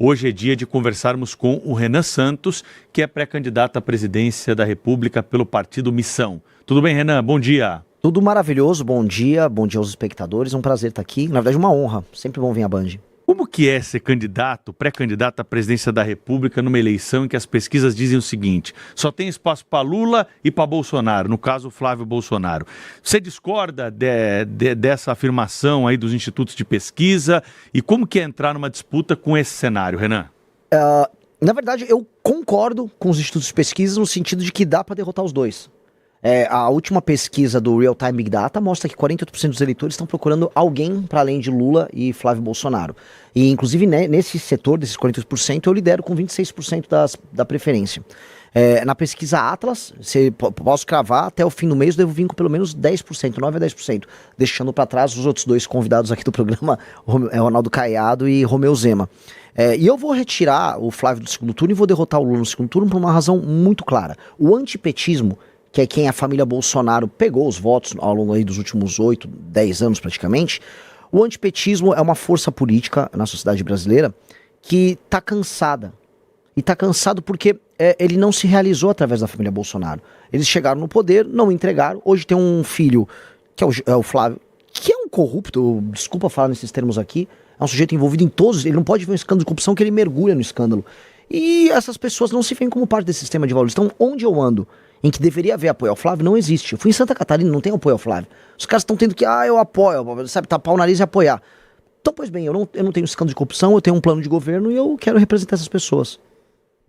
Hoje é dia de conversarmos com o Renan Santos, que é pré-candidato à presidência da República pelo partido Missão. Tudo bem, Renan? Bom dia. Tudo maravilhoso, bom dia aos espectadores, é um prazer estar aqui, na verdade uma honra, sempre bom vir à Band. Como que é ser candidato, pré-candidato à presidência da República numa eleição em que as pesquisas dizem o seguinte: só tem espaço para Lula e para Bolsonaro, no caso Flávio Bolsonaro. Você discorda dessa afirmação aí dos institutos de pesquisa e como que é entrar numa disputa com esse cenário, Renan? Na verdade eu concordo com os institutos de pesquisa no sentido de que dá para derrotar os dois. A última pesquisa do Real Time Big Data mostra que 48% dos eleitores estão procurando alguém para além de Lula e Flávio Bolsonaro. E, inclusive, nesse setor, desses 48%, eu lidero com 26% da preferência. Na pesquisa Atlas, posso cravar, até o fim do mês eu devo vir com pelo menos 10%, 9% a 10%, deixando para trás os outros dois convidados aqui do programa, Ronaldo Caiado e Romeu Zema. E eu vou retirar o Flávio do segundo turno e vou derrotar o Lula no segundo turno por uma razão muito clara. O antipetismo, que é quem a família Bolsonaro pegou os votos ao longo aí dos últimos 8, 10 anos praticamente, o antipetismo é uma força política na sociedade brasileira que está cansada. E está cansado porque ele não se realizou através da família Bolsonaro. Eles chegaram no poder, não entregaram. Hoje tem um filho, que é o Flávio, que é um corrupto, desculpa falar nesses termos aqui, é um sujeito envolvido em todos, ele não pode ver um escândalo de corrupção que ele mergulha no escândalo. E essas pessoas não se veem como parte desse sistema de valores. Então, onde eu ando, em que deveria haver apoio ao Flávio, não existe. Eu fui em Santa Catarina, não tem apoio ao Flávio. Os caras estão tendo que, eu apoio, sabe, tapar o nariz e apoiar. Então, pois bem, eu não tenho escândalo de corrupção, eu tenho um plano de governo e eu quero representar essas pessoas.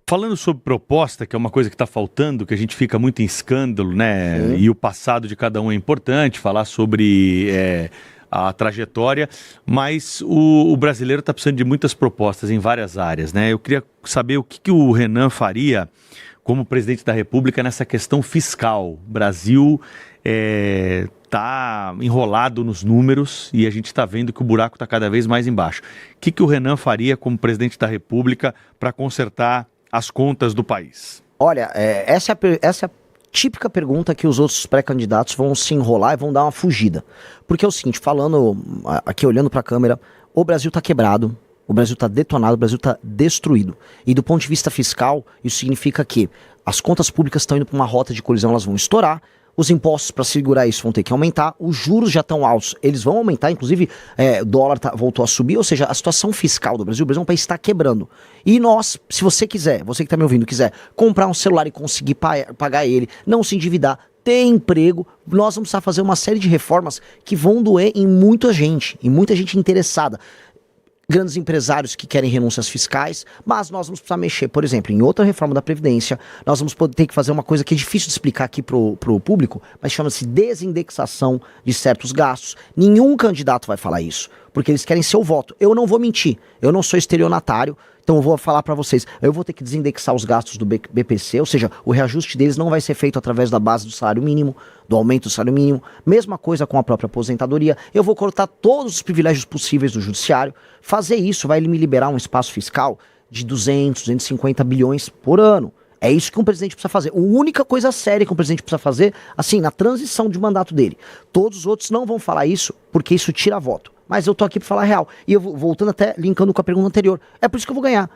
Falando sobre proposta, que é uma coisa que está faltando, que a gente fica muito em escândalo, né? Sim. E o passado de cada um é importante, falar sobre a trajetória, mas o brasileiro está precisando de muitas propostas em várias áreas, né? Eu queria saber o que o Renan faria como presidente da República nessa questão fiscal. O Brasil está enrolado nos números e a gente está vendo que o buraco está cada vez mais embaixo. O que o Renan faria como presidente da República para consertar as contas do país? Olha, essa é a típica pergunta que os outros pré-candidatos vão se enrolar e vão dar uma fugida. Porque é o seguinte, falando aqui, olhando para a câmera, o Brasil está quebrado. O Brasil está detonado, o Brasil está destruído. E do ponto de vista fiscal, isso significa que as contas públicas estão indo para uma rota de colisão, elas vão estourar, os impostos para segurar isso vão ter que aumentar, os juros já estão altos, eles vão aumentar, inclusive o dólar voltou a subir, ou seja, a situação fiscal do Brasil, o Brasil é um país que está quebrando. E nós, se você quiser, você que está me ouvindo, quiser comprar um celular e conseguir pagar ele, não se endividar, ter emprego, nós vamos precisar fazer uma série de reformas que vão doer em muita gente interessada. Grandes empresários que querem renúncias fiscais, mas nós vamos precisar mexer, por exemplo, em outra reforma da Previdência, nós vamos ter que fazer uma coisa que é difícil de explicar aqui pro público, mas chama-se desindexação de certos gastos. Nenhum candidato vai falar isso, porque eles querem seu voto. Eu não vou mentir, eu não sou estelionatário, então eu vou falar para vocês, eu vou ter que desindexar os gastos do BPC, ou seja, o reajuste deles não vai ser feito através da base do salário mínimo, do aumento do salário mínimo, mesma coisa com a própria aposentadoria, eu vou cortar todos os privilégios possíveis do judiciário, fazer isso vai me liberar um espaço fiscal de 200, 250 bilhões por ano. É isso que um presidente precisa fazer. A única coisa séria que um presidente precisa fazer, assim, na transição de mandato dele. Todos os outros não vão falar isso, porque isso tira voto. Mas eu tô aqui pra falar a real. E eu voltando até, linkando com a pergunta anterior. É por isso que eu vou ganhar.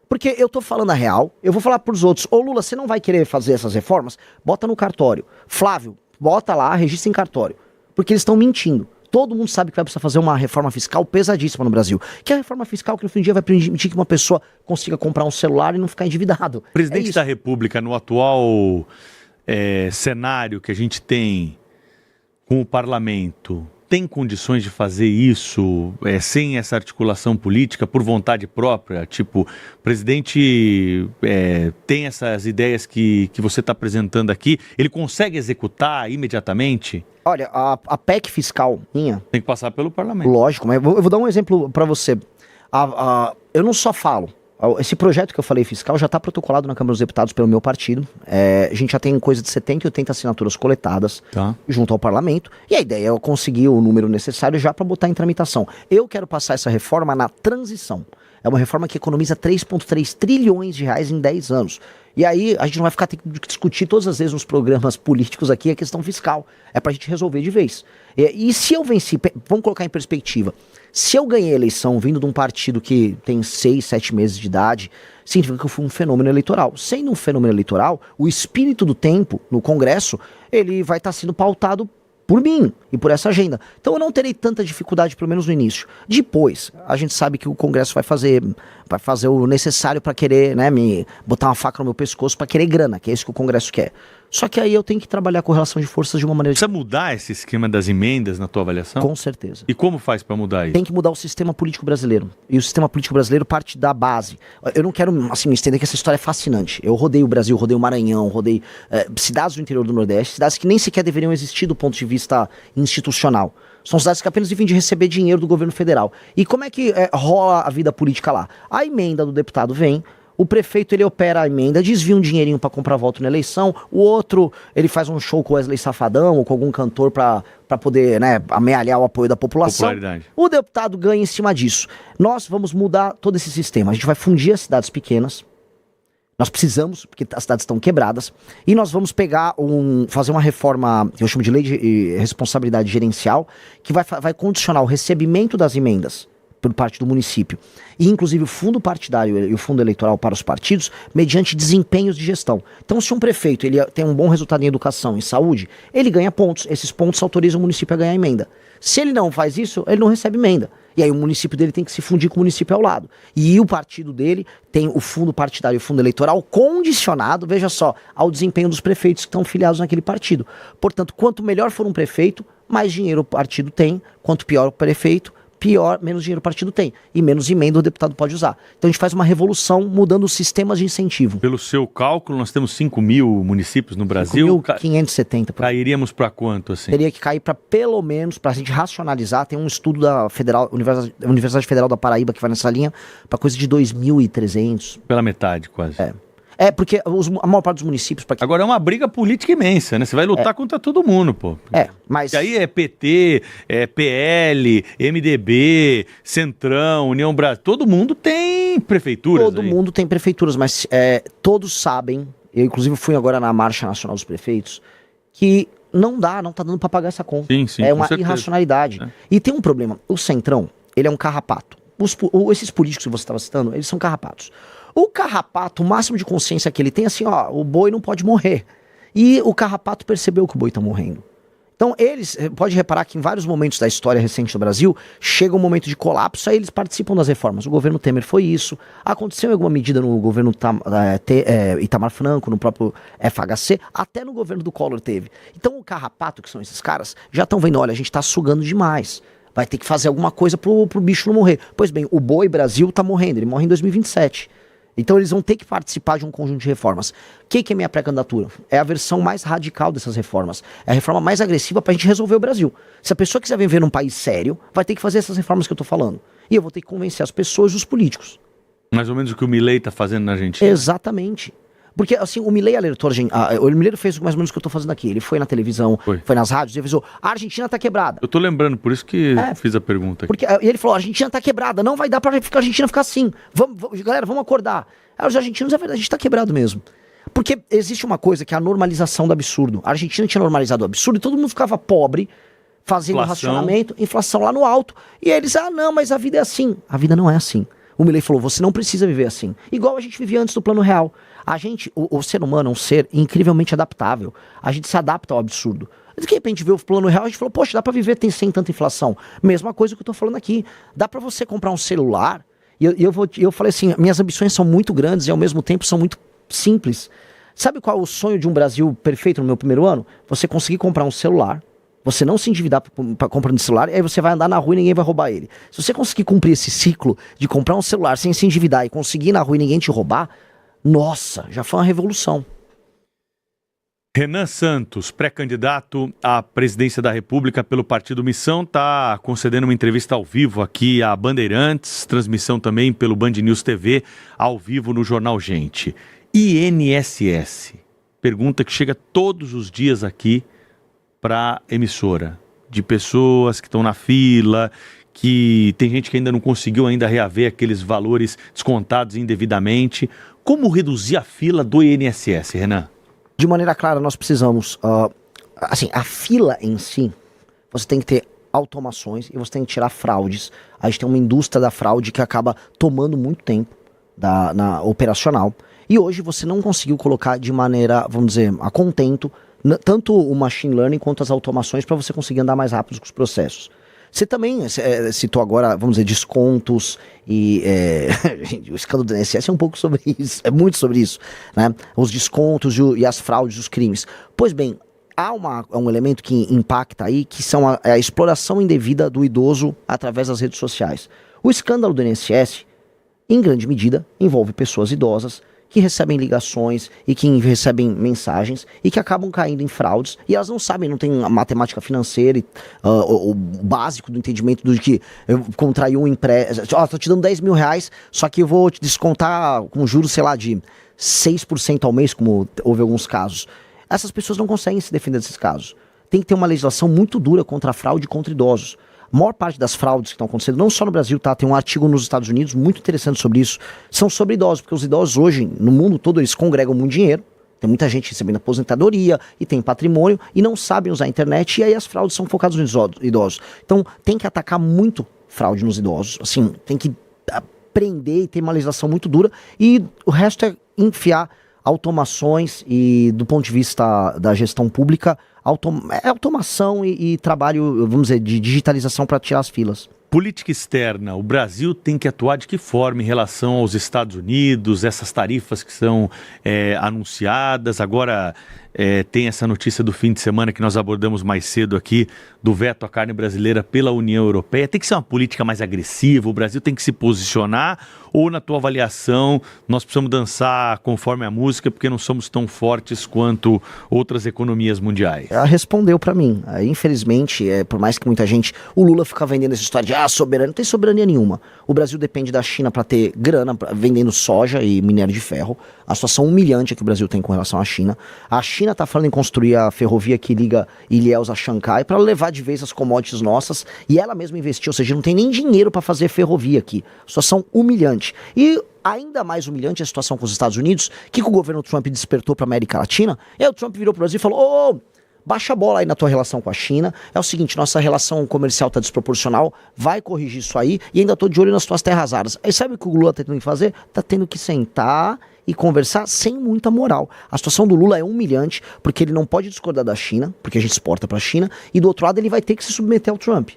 Porque eu tô falando a real, eu vou falar pros outros, ô Lula, você não vai querer fazer essas reformas? Bota no cartório. Flávio, bota lá, registra em cartório. Porque eles estão mentindo. Todo mundo sabe que vai precisar fazer uma reforma fiscal pesadíssima no Brasil. Que é a reforma fiscal que no fim do dia vai permitir que uma pessoa consiga comprar um celular e não ficar endividado. Presidente da República, no atual cenário que a gente tem com o parlamento, tem condições de fazer isso sem essa articulação política, por vontade própria? Tipo, o presidente tem essas ideias que você está apresentando aqui, ele consegue executar imediatamente? Olha, a PEC fiscal minha... Tem que passar pelo parlamento. Lógico, mas eu vou dar um exemplo para você. Eu não só falo. Esse projeto que eu falei fiscal já está protocolado na Câmara dos Deputados pelo meu partido. A gente já tem coisa de 70 e 80 assinaturas coletadas junto ao parlamento. E a ideia é conseguir o número necessário já para botar em tramitação. Eu quero passar essa reforma na transição. É uma reforma que economiza 3,3 trilhões de reais em 10 anos. E aí a gente não vai ficar tendo que discutir todas as vezes nos programas políticos aqui a questão fiscal. É pra gente resolver de vez. E se eu venci, vamos colocar em perspectiva, Se eu ganhei a eleição vindo de um partido que tem 6, 7 meses de idade, significa que eu fui um fenômeno eleitoral. Sendo um fenômeno eleitoral, o espírito do tempo no Congresso, ele vai estar sendo pautado por mim e por essa agenda. Então eu não terei tanta dificuldade, pelo menos no início. Depois, a gente sabe que o Congresso vai fazer o necessário para querer, né, me botar uma faca no meu pescoço para querer grana, que é isso que o Congresso quer. Só que aí eu tenho que trabalhar com relação de forças de uma maneira... Precisa mudar esse esquema das emendas na tua avaliação? Com certeza. E como faz para mudar isso? Tem que mudar o sistema político brasileiro. E o sistema político brasileiro parte da base. Eu não quero, assim, me estender que essa história é fascinante. Eu rodei o Brasil, rodei o Maranhão, rodei cidades do interior do Nordeste, cidades que nem sequer deveriam existir do ponto de vista institucional. São cidades que apenas vivem de receber dinheiro do governo federal. E como é que rola a vida política lá? A emenda do deputado vem... O prefeito, ele opera a emenda, desvia um dinheirinho pra comprar voto na eleição. O outro, ele faz um show com o Wesley Safadão ou com algum cantor pra poder, né, amealhar o apoio da população. O deputado ganha em cima disso. Nós vamos mudar todo esse sistema. A gente vai fundir as cidades pequenas. Nós precisamos, porque as cidades estão quebradas. E nós vamos fazer uma reforma, que eu chamo de lei de responsabilidade gerencial, que vai condicionar o recebimento das emendas por parte do município, e inclusive o fundo partidário e o fundo eleitoral para os partidos, mediante desempenhos de gestão. Então, se um prefeito ele tem um bom resultado em educação e saúde, ele ganha pontos, esses pontos autorizam o município a ganhar emenda. Se ele não faz isso, ele não recebe emenda. E aí o município dele tem que se fundir com o município ao lado. E o partido dele tem o fundo partidário e o fundo eleitoral condicionado, veja só, ao desempenho dos prefeitos que estão filiados naquele partido. Portanto, quanto melhor for um prefeito, mais dinheiro o partido tem, quanto pior o prefeito, menos dinheiro o partido tem. E menos emenda o deputado pode usar. Então a gente faz uma revolução mudando os sistemas de incentivo. Pelo seu cálculo, nós temos 5.000 municípios no Brasil. 5.570. Cairíamos para quanto, assim? Teria que cair para pelo menos, para a gente racionalizar, tem um estudo da Universidade Federal da Paraíba que vai nessa linha, para coisa de 2.300. Pela metade, quase. Porque a maior parte dos municípios... Agora é uma briga política imensa, né? Você vai lutar contra todo mundo, pô. Mas... E aí é PT, é PL, MDB, Centrão, União Brasil, todo mundo tem prefeituras. Todo mundo tem prefeituras, mas todos sabem, eu inclusive fui agora na Marcha Nacional dos Prefeitos, que não tá dando pra pagar essa conta. Sim, é uma irracionalidade. E tem um problema, o Centrão, ele é um carrapato. Esses políticos que você estava citando, eles são carrapatos. O carrapato, o máximo de consciência que ele tem, assim, ó, o boi não pode morrer. E o carrapato percebeu que o boi tá morrendo. Então eles, pode reparar que em vários momentos da história recente do Brasil, chega um momento de colapso, aí eles participam das reformas. O governo Temer foi isso, aconteceu em alguma medida no governo Itamar Franco, no próprio FHC, até no governo do Collor teve. Então o carrapato, que são esses caras, já estão vendo, olha, a gente tá sugando demais. Vai ter que fazer alguma coisa pro bicho não morrer. Pois bem, o boi Brasil tá morrendo, ele morre em 2027. Então eles vão ter que participar de um conjunto de reformas. O que é minha pré-candidatura? É a versão mais radical dessas reformas. É a reforma mais agressiva pra gente resolver o Brasil. Se a pessoa quiser viver num país sério, vai ter que fazer essas reformas que eu tô falando. E eu vou ter que convencer as pessoas e os políticos. Mais ou menos o que o Milei tá fazendo na Argentina. Exatamente. Porque, assim, o Milei alertou, o Milei fez mais ou menos o que eu tô fazendo aqui. Ele foi na televisão, foi nas rádios e avisou, a Argentina tá quebrada. Eu tô lembrando, por isso que fiz a pergunta aqui. E ele falou, a Argentina tá quebrada, não vai dar pra a Argentina ficar assim. Galera, vamos acordar. Aí os argentinos, é verdade, a gente tá quebrado mesmo. Porque existe uma coisa que é a normalização do absurdo. A Argentina tinha normalizado o absurdo e todo mundo ficava pobre, fazendo racionamento, inflação lá no alto. E eles, não, mas a vida é assim. A vida não é assim. O Milei falou, você não precisa viver assim. Igual a gente vivia antes do Plano Real. A gente, o ser humano é um ser incrivelmente adaptável. A gente se adapta ao absurdo. De repente vê o Plano Real, a gente falou, poxa, dá pra viver sem tanta inflação. Mesma coisa que eu tô falando aqui. Dá pra você comprar um celular. E eu falei assim, minhas ambições são muito grandes e ao mesmo tempo são muito simples. Sabe qual é o sonho de um Brasil perfeito no meu primeiro ano? Você conseguir comprar um celular. Você não se endividar para comprando celular, e aí você vai andar na rua e ninguém vai roubar ele. Se você conseguir cumprir esse ciclo de comprar um celular sem se endividar e conseguir ir na rua e ninguém te roubar, nossa, já foi uma revolução. Renan Santos, pré-candidato à presidência da República pelo Partido Missão, está concedendo uma entrevista ao vivo aqui à Bandeirantes, transmissão também pelo Band News TV, ao vivo no Jornal Gente. INSS, pergunta que chega todos os dias aqui para emissora, de pessoas que estão na fila, que tem gente que ainda não conseguiu ainda reaver aqueles valores descontados indevidamente. Como reduzir a fila do INSS, Renan? De maneira clara, nós precisamos, assim, a fila em si, você tem que ter automações e você tem que tirar fraudes. A gente tem uma indústria da fraude que acaba tomando muito tempo na operacional. E hoje você não conseguiu colocar de maneira, vamos dizer, a contento, tanto o machine learning quanto as automações para você conseguir andar mais rápido com os processos. Você também citou agora, vamos dizer, descontos e gente, o escândalo do INSS é um pouco sobre isso, é muito sobre isso, né? Os descontos e as fraudes, os crimes. Pois bem, há um elemento que impacta aí, que são a exploração indevida do idoso através das redes sociais. O escândalo do INSS, em grande medida, envolve pessoas idosas que recebem ligações e que recebem mensagens e que acabam caindo em fraudes e elas não sabem, não tem a matemática financeira, o básico do entendimento do que eu contraí um empréstimo, tô te dando 10 mil reais, só que eu vou te descontar com juros, sei lá, de 6% ao mês, como houve alguns casos. Essas pessoas não conseguem se defender desses casos. Tem que ter uma legislação muito dura contra a fraude e contra idosos. A maior parte das fraudes que estão acontecendo, não só no Brasil, tá? Tem um artigo nos Estados Unidos muito interessante sobre isso, são sobre idosos, porque os idosos hoje, no mundo todo, eles congregam muito dinheiro, tem muita gente recebendo aposentadoria e tem patrimônio e não sabem usar a internet, e aí as fraudes são focadas nos idosos. Então tem que atacar muito fraude nos idosos, assim, tem que prender e ter uma legislação muito dura, e o resto é enfiar automações e, do ponto de vista da gestão pública, automação e trabalho, vamos dizer, de digitalização para tirar as filas. Política externa, o Brasil tem que atuar de que forma em relação aos Estados Unidos, essas tarifas que são anunciadas, agora tem essa notícia do fim de semana que nós abordamos mais cedo aqui, do veto à carne brasileira pela União Europeia. Tem que ser uma política mais agressiva, o Brasil tem que se posicionar, ou na tua avaliação nós precisamos dançar conforme a música porque não somos tão fortes quanto outras economias mundiais? Ela respondeu para mim, infelizmente, por mais que muita gente, o Lula fica vendendo essa história de soberania, não tem soberania nenhuma. O Brasil depende da China para ter grana, vendendo soja e minério de ferro. A situação humilhante que o Brasil tem com relação à China. A China está falando em construir a ferrovia que liga Ilhéus a Xangai para levar de vez as commodities nossas, e ela mesma investiu, ou seja, não tem nem dinheiro para fazer ferrovia aqui. Situação humilhante. E ainda mais humilhante a situação com os Estados Unidos, que o governo Trump despertou para a América Latina, e aí o Trump virou para o Brasil e falou: baixa a bola aí na tua relação com a China, é o seguinte, nossa relação comercial tá desproporcional, vai corrigir isso aí, e ainda tô de olho nas tuas terras raras. Aí sabe o que o Lula tá tendo que fazer? Tá tendo que sentar e conversar sem muita moral. A situação do Lula é humilhante, porque ele não pode discordar da China, porque a gente exporta para a China, e do outro lado ele vai ter que se submeter ao Trump.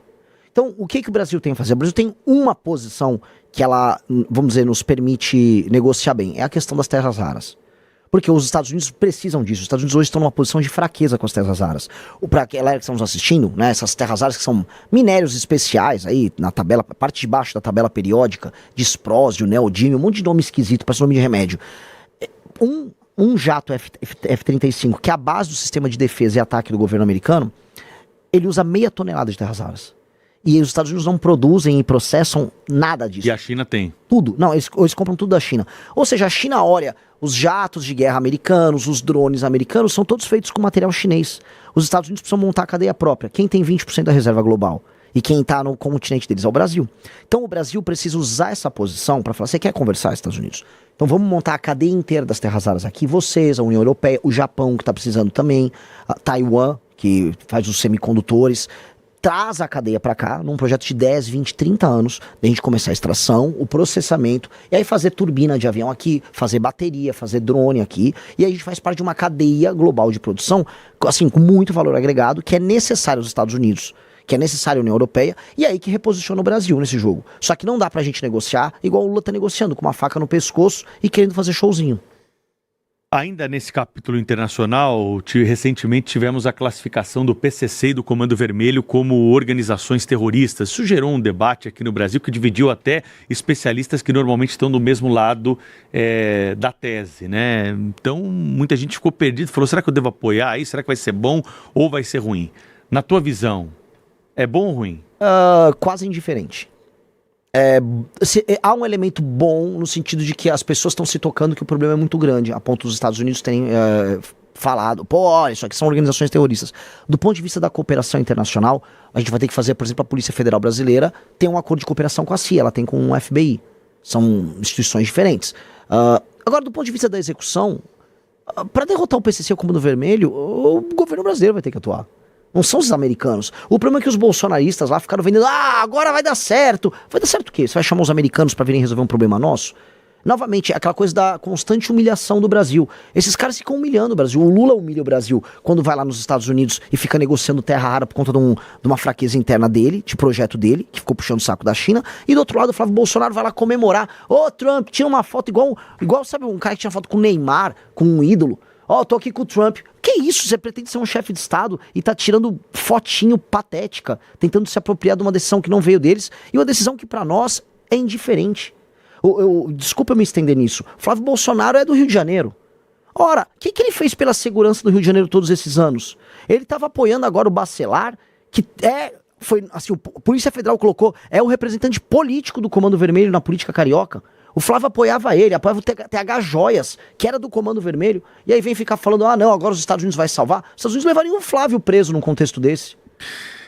Então, o que o Brasil tem que fazer? O Brasil tem uma posição que ela, vamos dizer, nos permite negociar bem, é a questão das terras raras. Porque os Estados Unidos precisam disso. Os Estados Unidos hoje estão numa posição de fraqueza com as terras raras. Para aquela que estamos assistindo, né, essas terras raras que são minérios especiais, aí na tabela, parte de baixo da tabela periódica, disprósio, neodímio, um monte de nome esquisito, parece nome de remédio. Um jato F-35, que é a base do sistema de defesa e ataque do governo americano, ele usa 0,5 tonelada de terras raras. E os Estados Unidos não produzem e processam nada disso. E a China tem. Tudo. Não, eles compram tudo da China. Ou seja, a China olha, os jatos de guerra americanos, os drones americanos, são todos feitos com material chinês. Os Estados Unidos precisam montar a cadeia própria. Quem tem 20% da reserva global? E quem está no continente deles é o Brasil. Então o Brasil precisa usar essa posição para falar: você quer conversar, Estados Unidos? Então vamos montar a cadeia inteira das terras raras aqui. Vocês, a União Europeia, o Japão, que está precisando também, a Taiwan, que faz os semicondutores. Traz a cadeia para cá, num projeto de 10, 20, 30 anos, da gente começar a extração, o processamento, e aí fazer turbina de avião aqui, fazer bateria, fazer drone aqui, e aí a gente faz parte de uma cadeia global de produção, assim, com muito valor agregado, que é necessário aos Estados Unidos, que é necessário à União Europeia, e aí que reposiciona o Brasil nesse jogo. Só que não dá pra gente negociar igual o Lula tá negociando, com uma faca no pescoço e querendo fazer showzinho. Ainda nesse capítulo internacional, recentemente tivemos a classificação do PCC e do Comando Vermelho como organizações terroristas. Isso gerou um debate aqui no Brasil que dividiu até especialistas que normalmente estão do mesmo lado da tese, né? Então, muita gente ficou perdida, falou: será que eu devo apoiar isso? Será que vai ser bom ou vai ser ruim? Na tua visão, é bom ou ruim? Quase indiferente. Há um elemento bom no sentido de que as pessoas estão se tocando que o problema é muito grande, a ponto dos Estados Unidos terem falado: olha, isso aqui são organizações terroristas. Do ponto de vista da cooperação internacional, a gente vai ter que fazer, por exemplo, a Polícia Federal Brasileira tem um acordo de cooperação com a CIA, ela tem com o FBI. São instituições diferentes. Agora, do ponto de vista da execução, para derrotar o PCC e o Comando Vermelho, o governo brasileiro vai ter que atuar. Não são os americanos. O problema é que os bolsonaristas lá ficaram vendendo, agora vai dar certo. Vai dar certo o quê? Você vai chamar os americanos pra virem resolver um problema nosso? Novamente, aquela coisa da constante humilhação do Brasil. Esses caras ficam humilhando o Brasil. O Lula humilha o Brasil quando vai lá nos Estados Unidos e fica negociando terra rara por conta de uma fraqueza interna dele, de projeto dele, que ficou puxando o saco da China. E do outro lado, o Flávio Bolsonaro vai lá comemorar. Trump, tira uma foto igual, sabe, um cara que tinha foto com o Neymar, com um ídolo. Tô aqui com o Trump. Que isso? Você pretende ser um chefe de Estado e tá tirando fotinho patética, tentando se apropriar de uma decisão que não veio deles e uma decisão que pra nós é indiferente. Desculpa eu me estender nisso. Flávio Bolsonaro é do Rio de Janeiro. Ora, o que ele fez pela segurança do Rio de Janeiro todos esses anos? Ele estava apoiando agora o Bacelar, que foi assim, a Polícia Federal colocou, é o representante político do Comando Vermelho na política carioca. O Flávio apoiava ele, apoiava o TH Joias, que era do Comando Vermelho, e aí vem ficar falando, não, agora os Estados Unidos vai salvar. Os Estados Unidos levariam o Flávio preso num contexto desse.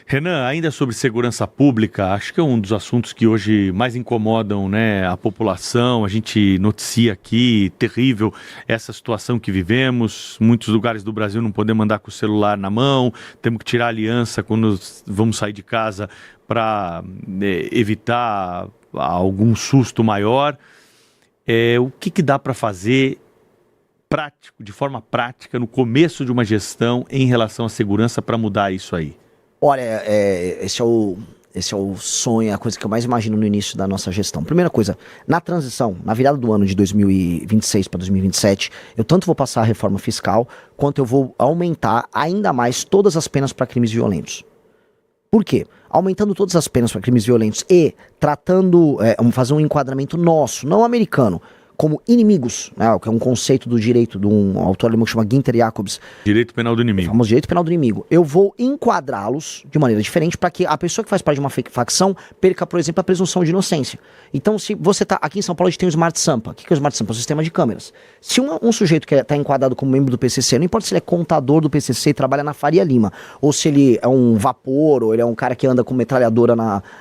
Renan, ainda sobre segurança pública, acho que é um dos assuntos que hoje mais incomodam, né, a população. A gente noticia aqui, terrível, essa situação que vivemos. Muitos lugares do Brasil não podemos andar com o celular na mão, temos que tirar a aliança quando vamos sair de casa para evitar algum susto maior. O que dá para fazer prático, de forma prática, no começo de uma gestão em relação à segurança para mudar isso aí? Olha, esse é o sonho, a coisa que eu mais imagino no início da nossa gestão. Primeira coisa, na transição, na virada do ano de 2026 para 2027, eu tanto vou passar a reforma fiscal, quanto eu vou aumentar ainda mais todas as penas para crimes violentos. Por quê? Aumentando todas as penas para crimes violentos e tratando, fazer um enquadramento nosso, não americano, como inimigos, né, que é um conceito do direito de um autor alemão que chama Günther Jacobs. Direito penal do inimigo. O famoso direito penal do inimigo. Eu vou enquadrá-los de maneira diferente para que a pessoa que faz parte de uma facção perca, por exemplo, a presunção de inocência. Então, se você tá aqui em São Paulo, a gente tem o Smart Sampa. O que é o Smart Sampa? É um sistema de câmeras. Se um sujeito que está enquadrado como membro do PCC, não importa se ele é contador do PCC e trabalha na Faria Lima, ou se ele é um vapor, ou ele é um cara que anda com metralhadora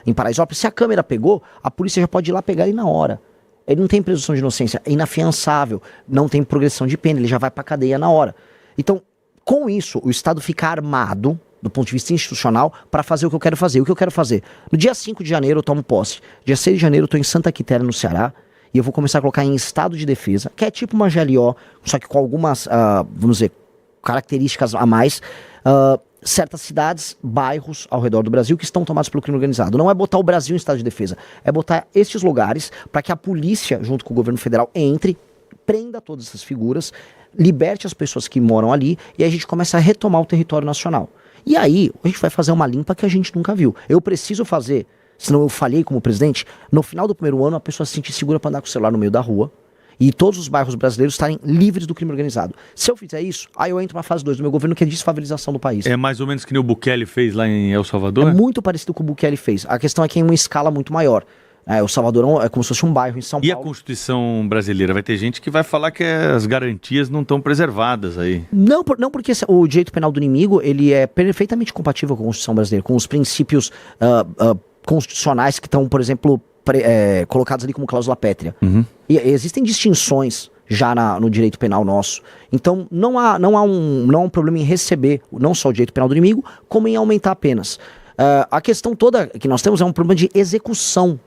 em Paraisópolis, se a câmera pegou, a polícia já pode ir lá pegar ele na hora. Ele não tem presunção de inocência, é inafiançável, não tem progressão de pena, ele já vai pra cadeia na hora. Então, com isso, o Estado fica armado, do ponto de vista institucional, para fazer o que eu quero fazer. O que eu quero fazer? No dia 5 de janeiro eu tomo posse. Dia 6 de janeiro eu tô em Santa Quitéria, no Ceará, e eu vou começar a colocar em estado de defesa, que é tipo uma GLO, só que com algumas, vamos dizer, características a mais, certas cidades, bairros ao redor do Brasil que estão tomados pelo crime organizado. Não é botar o Brasil em estado de defesa, é botar estes lugares para que a polícia, junto com o governo federal, entre, prenda todas essas figuras, liberte as pessoas que moram ali e aí a gente começa a retomar o território nacional. E aí a gente vai fazer uma limpa que a gente nunca viu. Eu preciso fazer, senão eu falhei como presidente, no final do primeiro ano a pessoa se sentir segura para andar com o celular no meio da rua, e todos os bairros brasileiros estarem livres do crime organizado. Se eu fizer isso, aí eu entro na fase 2 do meu governo, que é a desfavelização do país. É mais ou menos que nem o Bukele fez lá em El Salvador? É muito parecido com o Bukele fez. A questão é que é em uma escala muito maior. O Salvador é como se fosse um bairro em São Paulo. E a Constituição brasileira? Vai ter gente que vai falar que as garantias não estão preservadas aí. Não, porque o direito penal do inimigo, ele é perfeitamente compatível com a Constituição brasileira, com os princípios constitucionais que estão, por exemplo, colocados ali como cláusula pétrea. Uhum. E existem distinções já no direito penal nosso. Então não há um problema em receber não só o direito penal do inimigo, como em aumentar penas. A questão toda que nós temos é um problema de execução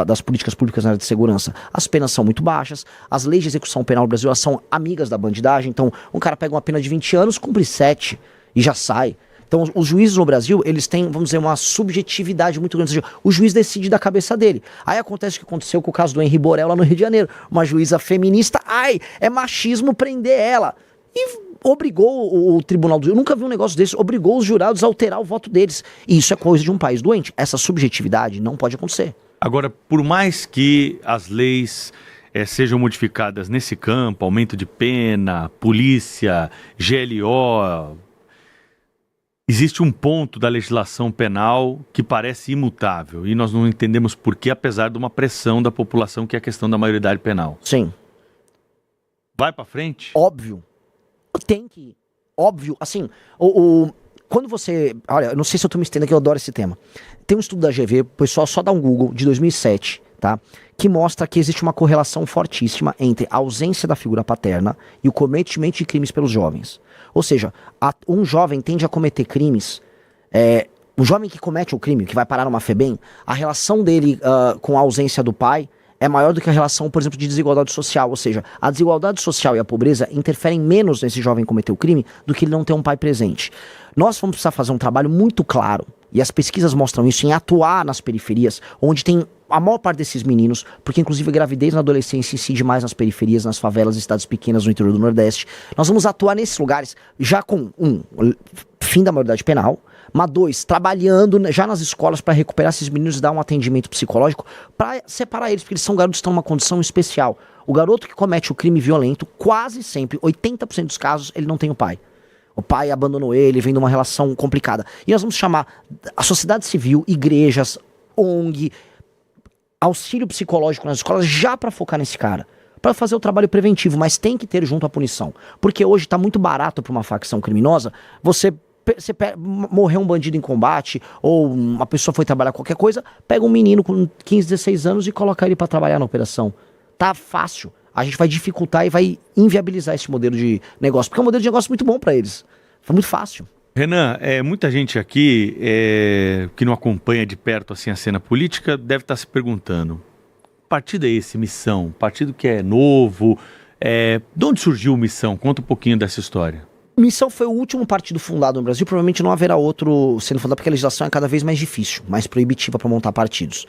das políticas públicas na área de segurança. As penas são muito baixas, as leis de execução penal no Brasil são amigas da bandidagem, então um cara pega uma pena de 20 anos, cumpre 7 e já sai. Então os juízes no Brasil, eles têm, vamos dizer, uma subjetividade muito grande. Ou seja, o juiz decide da cabeça dele. Aí acontece o que aconteceu com o caso do Henri Borel lá no Rio de Janeiro. Uma juíza feminista, é machismo prender ela. E obrigou o tribunal eu nunca vi um negócio desse, obrigou os jurados a alterar o voto deles. E isso é coisa de um país doente. Essa subjetividade não pode acontecer. Agora, por mais que as leis sejam modificadas nesse campo, aumento de pena, polícia, GLO... Existe um ponto da legislação penal que parece imutável e nós não entendemos por que, apesar de uma pressão da população, que é a questão da maioridade penal. Sim. Vai pra frente? Óbvio. Tem que ir. Óbvio. Assim, quando você... Olha, eu não sei se eu tô me estendendo aqui, eu adoro esse tema. Tem um estudo da GV, o pessoal só dá um Google, de 2007, tá? Que mostra que existe uma correlação fortíssima entre a ausência da figura paterna e o cometimento de crimes pelos jovens. Ou seja, um jovem tende a cometer crimes O jovem que comete o crime, que vai parar numa FEBEM, a relação dele com a ausência do pai é maior do que a relação, por exemplo, de desigualdade social. Ou seja, a desigualdade social e a pobreza interferem menos nesse jovem cometer o crime do que ele não ter um pai presente. Nós vamos precisar fazer um trabalho muito claro, e as pesquisas mostram isso, em atuar nas periferias, onde tem a maior parte desses meninos, porque inclusive a gravidez na adolescência incide mais nas periferias, nas favelas e cidades pequenas no interior do Nordeste. Nós vamos atuar nesses lugares já com, fim da maioridade penal, mas 2, trabalhando já nas escolas para recuperar esses meninos e dar um atendimento psicológico para separar eles, porque eles são garotos que estão numa condição especial. O garoto que comete o crime violento, quase sempre, 80% dos casos, ele não tem o pai. O pai abandonou ele, vem de uma relação complicada. E nós vamos chamar a sociedade civil, igrejas, ONG, auxílio psicológico nas escolas, já para focar nesse cara. Para fazer o trabalho preventivo, mas tem que ter junto a punição. Porque hoje está muito barato para uma facção criminosa você morreu um bandido em combate, ou uma pessoa foi trabalhar qualquer coisa, pega um menino com 15, 16 anos e coloca ele para trabalhar na operação. Tá fácil. A gente vai dificultar e vai inviabilizar esse modelo de negócio, porque é um modelo de negócio muito bom para eles. Foi muito fácil. Renan, muita gente aqui que não acompanha de perto assim, a cena política deve estar se perguntando, partido é esse, Missão? Partido que é novo? De onde surgiu Missão? Conta um pouquinho dessa história. Missão foi o último partido fundado no Brasil, provavelmente não haverá outro sendo fundado, porque a legislação é cada vez mais difícil, mais proibitiva para montar partidos.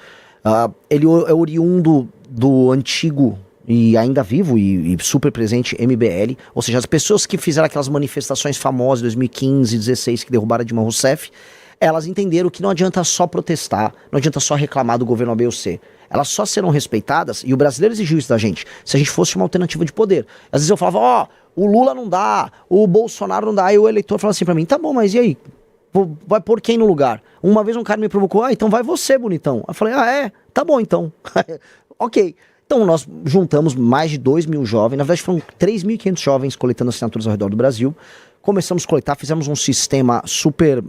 Ele é oriundo do antigo e ainda vivo e super presente MBL, ou seja, as pessoas que fizeram aquelas manifestações famosas em 2015, 2016, que derrubaram Dilma Rousseff, elas entenderam que não adianta só protestar, não adianta só reclamar do governo A, B ou C. Elas só serão respeitadas, e o brasileiro exigiu isso da gente, se a gente fosse uma alternativa de poder. Às vezes eu falava, o Lula não dá, o Bolsonaro não dá, e o eleitor falava assim pra mim, tá bom, mas e aí? Vai pôr quem no lugar? Uma vez um cara me provocou, então vai você, bonitão. Eu falei, tá bom então. Ok. Então nós juntamos mais de 2.000 jovens, na verdade foram 3.500 jovens coletando assinaturas ao redor do Brasil. Começamos a coletar, fizemos um sistema super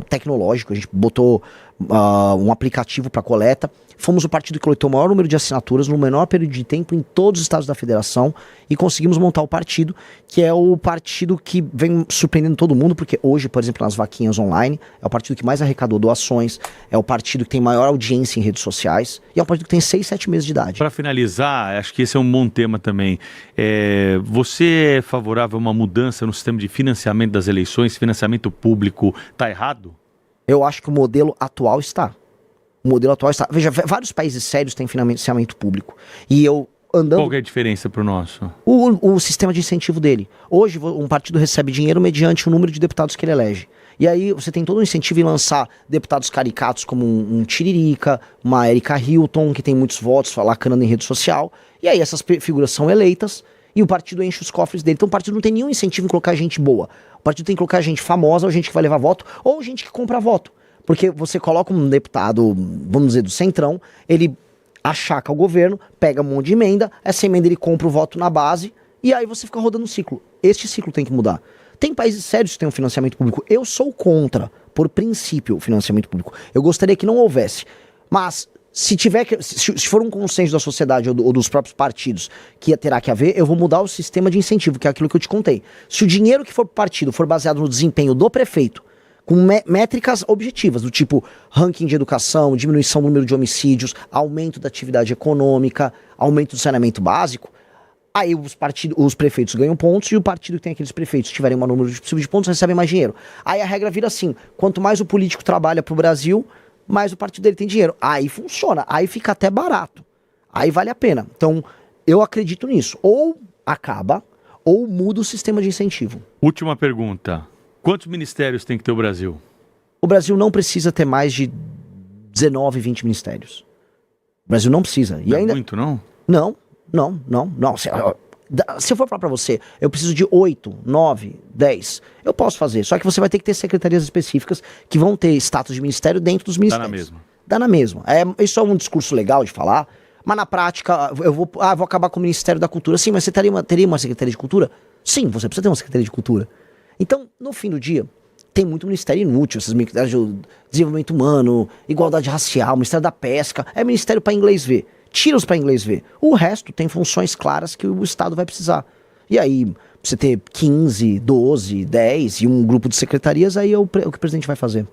tecnológico, a gente botou um aplicativo para coleta. Fomos o partido que coletou o maior número de assinaturas no menor período de tempo em todos os estados da federação e conseguimos montar o partido, que é o partido que vem surpreendendo todo mundo, porque hoje, por exemplo, nas vaquinhas online, é o partido que mais arrecadou doações, é o partido que tem maior audiência em redes sociais e é um partido que tem 6, 7 meses de idade. Para finalizar, acho que esse é um bom tema também. Você é favorável a uma mudança no sistema de financiamento das eleições? Financiamento público está errado? Eu acho que o modelo atual está. O modelo atual está... Veja, vários países sérios têm financiamento público. E eu andando... Qual que é a diferença para o nosso? O sistema de incentivo dele. Hoje, um partido recebe dinheiro mediante o número de deputados que ele elege. E aí você tem todo um incentivo em lançar deputados caricatos como um Tiririca, uma Erika Hilton, que tem muitos votos, lacrando em rede social. E aí essas figuras são eleitas e o partido enche os cofres dele. Então o partido não tem nenhum incentivo em colocar gente boa. O partido tem que colocar gente famosa, ou gente que vai levar voto, ou gente que compra voto. Porque você coloca um deputado, vamos dizer, do Centrão, ele achaca o governo, pega um monte de emenda, essa emenda ele compra o voto na base, e aí você fica rodando um ciclo. Este ciclo tem que mudar. Tem países sérios que têm um financiamento público. Eu sou contra, por princípio, o financiamento público. Eu gostaria que não houvesse. Mas, se for um consenso da sociedade ou dos próprios partidos que terá que haver, eu vou mudar o sistema de incentivo, que é aquilo que eu te contei. Se o dinheiro que for pro partido for baseado no desempenho do prefeito, com métricas objetivas, do tipo ranking de educação, diminuição do número de homicídios, aumento da atividade econômica, aumento do saneamento básico, aí os prefeitos ganham pontos e o partido que tem aqueles prefeitos tiverem um número possível de pontos recebem mais dinheiro. Aí a regra vira assim, quanto mais o político trabalha pro Brasil, mais o partido dele tem dinheiro. Aí funciona, aí fica até barato, aí vale a pena. Então eu acredito nisso, ou acaba, ou muda o sistema de incentivo. Última pergunta. Quantos ministérios tem que ter o Brasil? O Brasil não precisa ter mais de 19, 20 ministérios. O Brasil não precisa. E não ainda... é muito, não? Não. Se eu for falar pra você, eu preciso de 8, 9, 10. Eu posso fazer. Só que você vai ter que ter secretarias específicas que vão ter status de ministério dentro dos ministérios. Dá na mesma. Dá na mesma. Isso é um discurso legal de falar, mas na prática, eu vou acabar com o Ministério da Cultura. Sim, mas você teria uma Secretaria de Cultura? Sim, você precisa ter uma Secretaria de Cultura. Então, no fim do dia, tem muito ministério inútil, esses ministérios de desenvolvimento humano, igualdade racial, Ministério da Pesca, é ministério para inglês ver. Tira-os para inglês ver. O resto tem funções claras que o Estado vai precisar. E aí, você ter 15, 12, 10 e um grupo de secretarias, aí é o que o presidente vai fazer.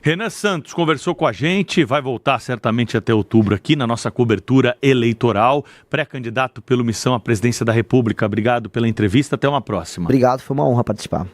Renan Santos conversou com a gente, vai voltar certamente até outubro aqui na nossa cobertura eleitoral, pré-candidato pelo Missão à Presidência da República. Obrigado pela entrevista, até uma próxima. Obrigado, foi uma honra participar.